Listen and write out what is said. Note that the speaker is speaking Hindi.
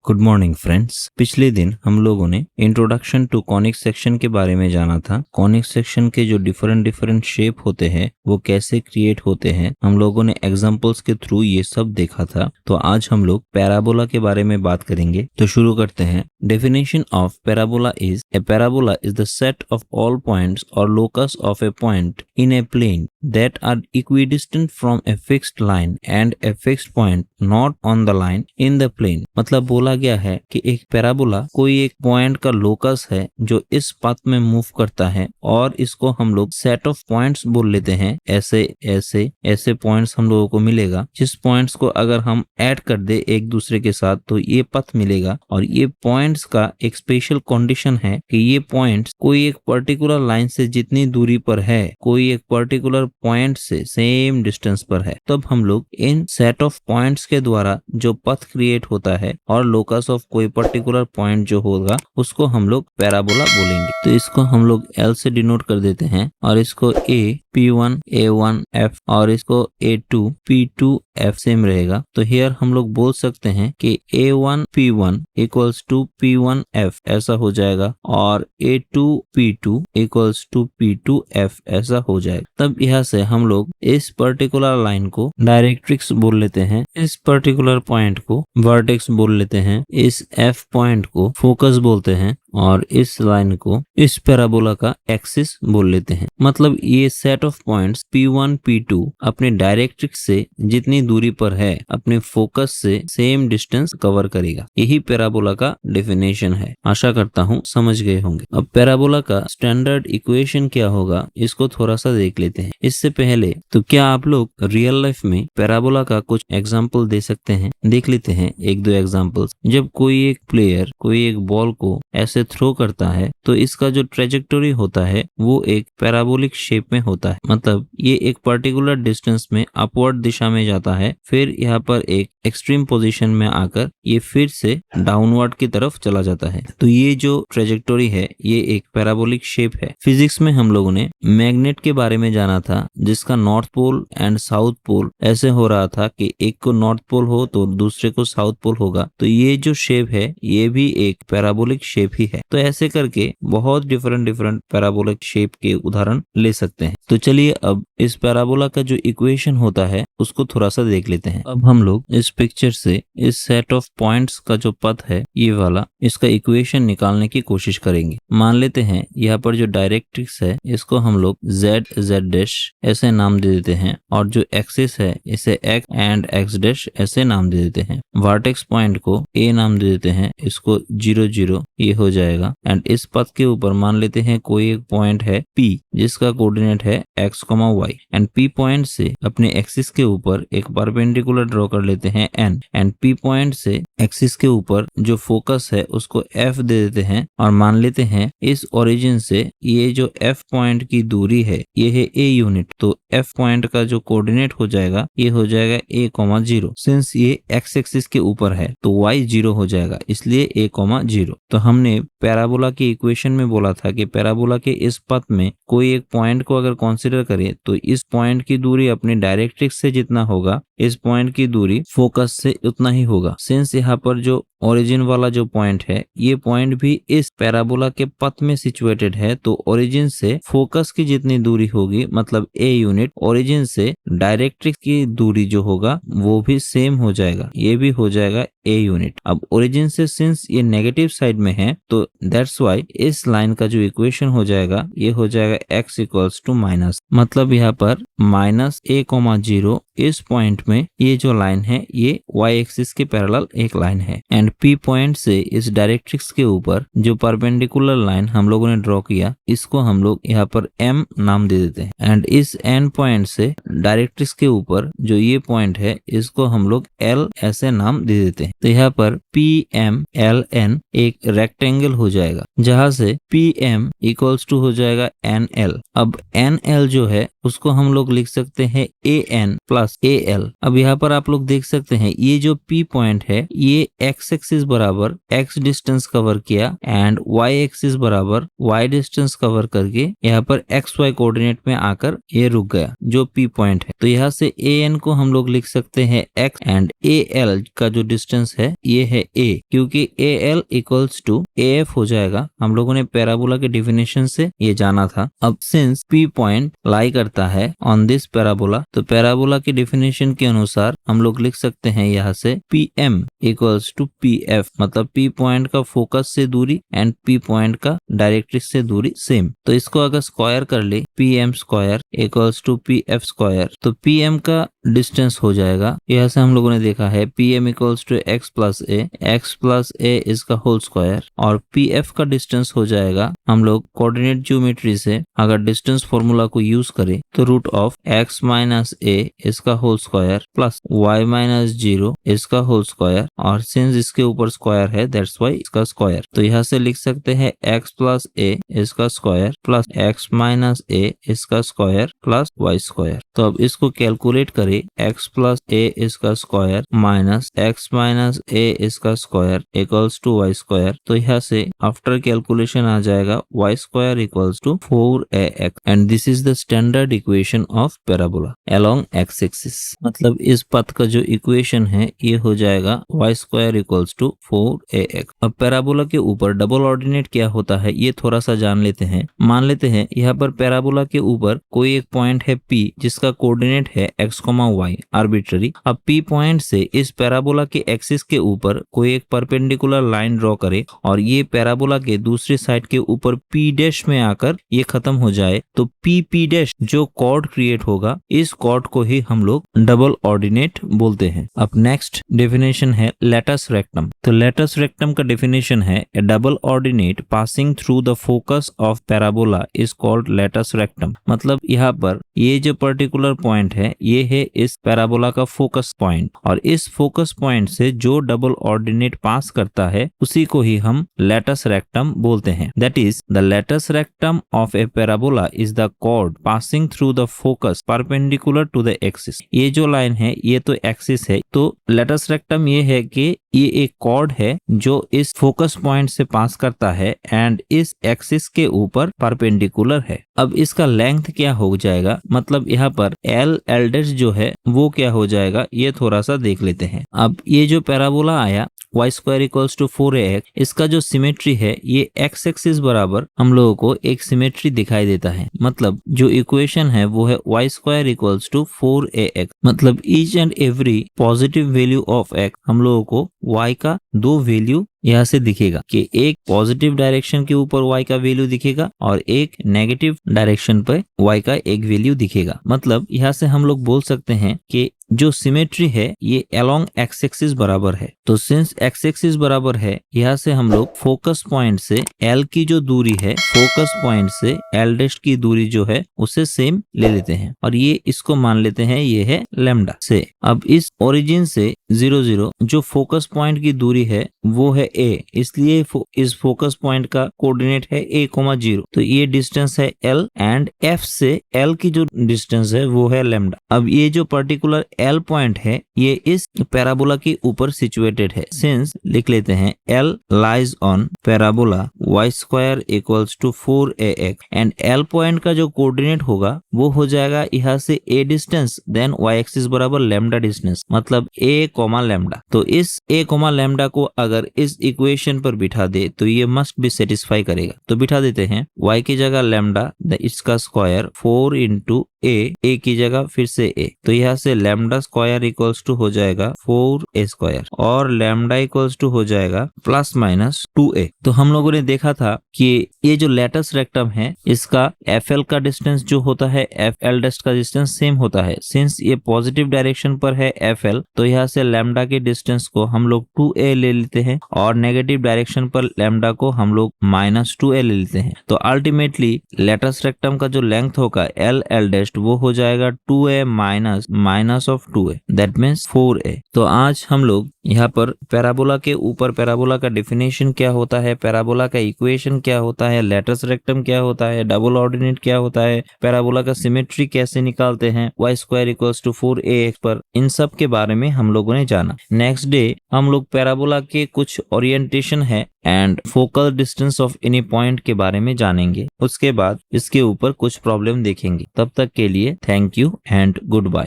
Good morning friends. पिछले दिन हम लोगों ने इंट्रोडक्शन टू कॉनिक सेक्शन के बारे में जाना था। कॉनिक सेक्शन के जो डिफरेंट शेप होते हैं वो कैसे क्रिएट होते हैं, हम लोगों ने एग्जांपल्स के थ्रू ये सब देखा था। तो आज हम लोग पैराबोला के बारे में बात करेंगे। तो शुरू करते हैं। Definition of parabola is a parabola is the set of all points और locus of a point in a plane that are equidistant from a fixed line and a fixed point not on the line in the plane। मतलब बोला गया है कि एक पैराबोला कोई एक पॉइंट का लोकस है जो इस पाथ में मूव करता है, और इसको हम लोग सेट ऑफ पॉइंट्स बोल लेते हैं। ऐसे पॉइंट्स हम लोगों को मिलेगा, जिस पॉइंट्स को अगर हम ऐड कर दे एक दूसरे के साथ तो ये पथ मिलेगा। और ये पॉइंट्स का एक स्पेशल कंडीशन है कि ये पॉइंट्स कोई एक पर्टिकुलर लाइन से जितनी दूरी पर है, कोई एक पर्टिकुलर पॉइंट से सेम डिस्टेंस पर है, तब हम लोग इन सेट ऑफ पॉइंट्स के द्वारा जो पथ क्रिएट होता है और लोकस ऑफ कोई पर्टिकुलर पॉइंट जो होगा उसको हम लोग पैराबोला बोलेंगे। तो इसको हम लोग L से डिनोट कर देते हैं, और इसको A P1 A1 F और इसको A2 P2 F सेम रहेगा। तो हियर हम लोग बोल सकते हैं कि A1 P1 equals to P1 F ऐसा हो जाएगा, और A2 P2 equals to P2 F ऐसा हो जाएगा। तब यहाँ से हम लोग इस पर्टिकुलर लाइन को डायरेक्ट्रिक्स बोल लेते हैं, इस पर्टिकुलर पॉइंट को वर्टेक्स बोल लेते हैं, इस F पॉइंट को फोकस बोलते हैं, और इस लाइन को इस पैराबोला का एक्सिस बोल लेते हैं। मतलब ये set of points P1 P2 अपने डायरेक्ट्रिक्स से जितनी दूरी पर है अपने फोकस से सेम डिस्टेंस कवर करेगा। यही पैराबोला का डेफिनेशन है। आशा करता हूँ समझ गए होंगे। अब पैराबोला का स्टैंडर्ड इक्वेशन क्या होगा इसको थोड़ा सा देख लेते हैं। इससे पहले तो क्या आप लोग रियल लाइफ में पैराबोला का कुछ एग्जाम्पल दे सकते हैं? देख लेते हैं एक दो एग्जाम्पल्स। जब कोई एक प्लेयर कोई एक बॉल को ऐसे थ्रो करता है तो इसका जो ट्रेजेक्टोरी होता है वो एक पैराबोलिक शेप में होता है। मतलब ये एक पर्टिकुलर डिस्टेंस में अपवर्ड दिशा में जाता है, फिर यहाँ पर एक एक्सट्रीम पोजीशन में आकर ये फिर से डाउनवर्ड की तरफ चला जाता है। तो ये जो ट्रेजेक्टोरी है ये एक पैराबोलिक शेप है। फिजिक्स में हम लोगों ने मैग्नेट के बारे में जाना था, जिसका north pole and south pole ऐसे हो रहा था कि एक को नॉर्थ पोल हो तो दूसरे को साउथ पोल होगा। तो ये जो शेप है ये भी एक पैराबोलिक शेप ही है। तो ऐसे करके बहुत डिफरेंट पैराबोलिक शेप के उदाहरण ले सकते हैं। तो चलिए अब इस पैराबोला का जो इक्वेशन होता है उसको थोड़ा सा देख लेते हैं। अब हम लोग इस पिक्चर से इस सेट ऑफ पॉइंट्स का जो पथ है ये वाला, इसका इक्वेशन निकालने की कोशिश करेंगे। मान लेते हैं यहाँ पर जो डायरेक्ट्रिक्स है इसको हम लोग Z डैश ऐसे नाम दे देते हैं, और जो एक्सिस है इसे X एंड X डैश ऐसे नाम दे देते हैं। वर्टेक्स पॉइंट को A नाम दे देते हैं, इसको 0 0 ये हो जाएगा। एंड इस पथ के ऊपर मान लेते हैं कोई एक पॉइंट है P जिसका कोऑर्डिनेट है X, Y, and P point से अपने एक्सिस के ऊपर एक परपेंडिकुलर ड्रॉ कर लेते हैं N, एंड P पॉइंट से एक्सिस के ऊपर जो फोकस है उसको F दे देते हैं, और मान लेते हैं इस ओरिजिन से ये जो F पॉइंट की दूरी है ये है A यूनिट। तो F पॉइंट का जो कोऑर्डिनेट हो जाएगा ये हो जाएगा A, 0। सिंस ये X एक्सिस के ऊपर है तो Y 0 हो जाएगा, इसलिए A, 0। तो हमने पैराबोला के इक्वेशन में बोला था कि पैराबोला के इस पथ में कोई एक पॉइंट को अगर कंसीडर करें तो इस पॉइंट की दूरी अपने डायरेक्ट्रिक्स से जितना होगा इस पॉइंट की दूरी फोकस से उतना ही होगा। सिंस यहाँ पर जो ओरिजिन वाला जो पॉइंट है ये पॉइंट भी इस पैराबोला के पथ में सिचुएटेड है, तो ओरिजिन से फोकस की जितनी दूरी होगी मतलब A यूनिट, ओरिजिन से डायरेक्ट्रिक्स की दूरी जो होगा वो भी सेम हो जाएगा, ये भी हो जाएगा A यूनिट। अब ओरिजिन से सिंस ये नेगेटिव साइड में है तो दैट्स वाई इस लाइन का जो इक्वेशन हो जाएगा ये हो जाएगा X इक्वल्स टू माइनस। मतलब यहाँ पर -A, 0 इस पॉइंट में ये जो लाइन है ये Y एक्सिस के पैरेलल एक लाइन है, एंड P पॉइंट से इस डायरेक्ट्रिक्स के ऊपर जो परपेंडिकुलर लाइन हम लोगों ने ड्रॉ किया इसको हम लोग यहाँ पर M नाम दे देते हैं, एंड इस N पॉइंट से डायरेक्ट्रिक्स के ऊपर जो ये पॉइंट है इसको हम लोग L ऐसे नाम दे देते हैं। तो यहाँ पर PMLN एक रेक्टेंगल हो जाएगा, जहां से PM इक्वल्स टू हो जाएगा NL। अब NL जो है उसको हम लोग लिख सकते हैं an प्लस al। अब यहाँ पर आप लोग देख सकते हैं ये जो P पॉइंट है ये x एक्सिस बराबर x डिस्टेंस कवर किया एंड y एक्सिस बराबर y डिस्टेंस कवर करके यहाँ पर xy कोऑर्डिनेट में आकर ये रुक गया जो P पॉइंट है। तो यहाँ से an को हम लोग लिख सकते हैं x एंड al का जो डिस्टेंस है ये है a, क्योंकि al इक्वल्स टू af हो जाएगा। हम लोगों ने पैराबोला के डिफिनेशन से ये जाना था। अब सिंस P पॉइंट लाई करता है ऑन दिस पैराबोला, तो पैराबोला के डिफिनेशन के अनुसार हम लोग लिख सकते हैं यहाँ से Pm इक्वल्स टू Pf, मतलब P पॉइंट का फोकस से दूरी एंड P पॉइंट का डायरेक्ट्रिक्स से दूरी सेम। तो इसको अगर स्क्वायर कर ले Pm square equals to Pf square, तो Pm का डिस्टेंस हो जाएगा, यहाँ से हम लोगों ने देखा है Pm equals to x plus a इसका होल स्क्वायर, और Pf का डिस्टेंस हो जाएगा, हम लोग कोऑर्डिनेट ज्योमेट्री से अगर डिस्टेंस फॉर्मूला को यूज करें तो root of x minus a इसका whole square plus y minus 0 इसका होल स्क्वायर, और सिंस इसके ऊपर स्क्वायर है दैट्स वाई इसका स्क्वायर। तो यहाँ से लिख सकते हैं x प्लस a इसका square plus x minus a इसका स्क्वायर प्लस y स्क्वायर। तो अब इसको कैलकुलेट करें x प्लस a इसका square minus x minus a इसका square equals to y square. तो यहाँ से आफ्टर कैलकुलेशन आ जाएगा y square equals to 4ax and this is the standard equation of parabola along x axis. मतलब इस पथ का जो इक्वेशन है ये हो जाएगा y square equals to 4ax। अब पैराबोला के ऊपर डबल ऑर्डिनेट क्या होता है ये थोड़ा सा जान लेते हैं। मान लेते हैं यहाँ पर पैराबोला के ऊपर कोई एक पॉइंट है P जिसका कोऑर्डिनेट है x, y आर्बिट्ररी। अब P पॉइंट से इस पैराबोला के एक्सिस के ऊपर कोई एक परपेंडिकुलर लाइन ड्रॉ करे और ये पैराबोला के दूसरी साइड के ऊपर P डैश में आकर ये खत्म हो जाए, तो P डैश जो कॉर्ड क्रिएट होगा इस कॉर्ड को ही हम लोग डबल ऑर्डिनेट बोलते हैं। अब नेक्स्ट डेफिनेशन है लेटस रेक्टम। तो लेटस रेक्टम का डेफिनेशन है a double ordinate passing through the focus of parabola is called latus rectum. मतलब यहाँ पर ये जो पर्टिकुलर पॉइंट है ये है इस पैराबोला का फोकस पॉइंट, और इस फोकस पॉइंट से जो डबल ऑर्डिनेट पास करता है उसी को ही हम लेटस रेक्टम बोलते हैं। That is the latus rectum of a parabola is the chord passing through the focus perpendicular to the axis. ये जो लाइन है ये तो एक्सिस है, तो लेटस रेक्टम ये है कि ये एक कॉर्ड है जो इस फोकस पॉइंट से पास करता है एंड इस एक्सिस के ऊपर परपेंडिकुलर है। अब इसका लेंथ क्या हो जाएगा, मतलब यहाँ पर L डैश जो है वो क्या हो जाएगा ये थोड़ा सा देख लेते हैं। अब ये जो पैराबोला आया y square equals to 4ax, इसका जो सिमेट्री है ये x एक्सिस बराबर हम लोगों को एक सिमेट्री दिखाई देता है। मतलब जो इक्वेशन है वो है y square equals to 4ax। मतलब each and every positive value of x हम लोगों को y का दो वैल्यू यहाँ से दिखेगा कि एक पॉजिटिव डायरेक्शन के ऊपर y का वैल्यू दिखेगा और एक नेगेटिव डायरेक्शन पर y का एक वैल्यू दिखेगा। मतलब यहाँ से हम लोग बोल सकते हैं कि जो सिमेट्री है ये अलोंग एक्स एक्सिस बराबर है। तो सिंस एक्स एक्सिस बराबर है यहाँ से हम लोग फोकस पॉइंट से L की जो दूरी है फोकस पॉइंट से L डैश की दूरी जो है उसे सेम ले लेते हैं और ये इसको मान लेते हैं ये है लैम्डा से। अब इस ओरिजिन से 0 0 जो फोकस पॉइंट की दूरी है वो है a, इसलिए इस फोकस पॉइंट का कोऑर्डिनेट है a, 0। तो ये डिस्टेंस है L एंड F से L की जो डिस्टेंस है वो है लैम्डा। अब ये जो पर्टिकुलर L पॉइंट है ये इस पैराबोला के ऊपर सिचुएटेड है। सिंस लिख लेते हैं L lies on parabola y square equals to 4ax and L point का जो कोऑर्डिनेट होगा वो हो जाएगा यहाँ से a distance then y axis बराबर लैम्डा डिस्टेंस, मतलब a, लैम्डा। तो इस a, लैम्डा को अगर इस इक्वेशन पर बिठा दे तो ये मस्ट बी सेटिस्फाई करेगा। तो बिठा देते हैं y की जगह लैम्डा इसका स्क्वायर 4 इंटू a की जगह फिर से a, तो यहाँ से लैम्डा स्क्वायर इक्वल्स टू हो जाएगा 4a स्क्वायर और लैम्डा इक्वल्स टू हो जाएगा प्लस माइनस 2a। तो हम लोगों ने देखा था कि ये जो लेटस रेक्टम है इसका FL का डिस्टेंस जो होता है FL डैश का डिस्टेंस सेम होता है। सिंस ये पॉजिटिव डायरेक्शन पर है FL, तो यहाँ से लैम्डा के डिस्टेंस को हम लोग 2a ले लेते हैं और नेगेटिव डायरेक्शन पर लैम्डा को हम लोग माइनस 2a ले लेते हैं। तो अल्टीमेटली लेटस रेक्टम का जो लेंथ होगा L डैश वो हो जाएगा 2a minus of 2a, that means 4a। तो आज हम लोग यहाँ पर पैराबोला के ऊपर पैराबोला का डेफिनेशन क्या होता है, पैराबोला का इक्वेशन क्या होता है, लेटस रेक्टम क्या होता है, डबल ऑर्डिनेट क्या होता है, पैराबोला का सिमेट्री कैसे निकालते हैं, y² = 4ax पर, इन सब के बारे में हम लोगों ने जाना। नेक्स्ट डे हम लोग पैराबोला के कुछ ओरिएंटेशन है and focal distance of any point के बारे में जानेंगे। उसके बाद इसके ऊपर कुछ प्रॉब्लम देखेंगे। तब तक के लिए thank you and good bye.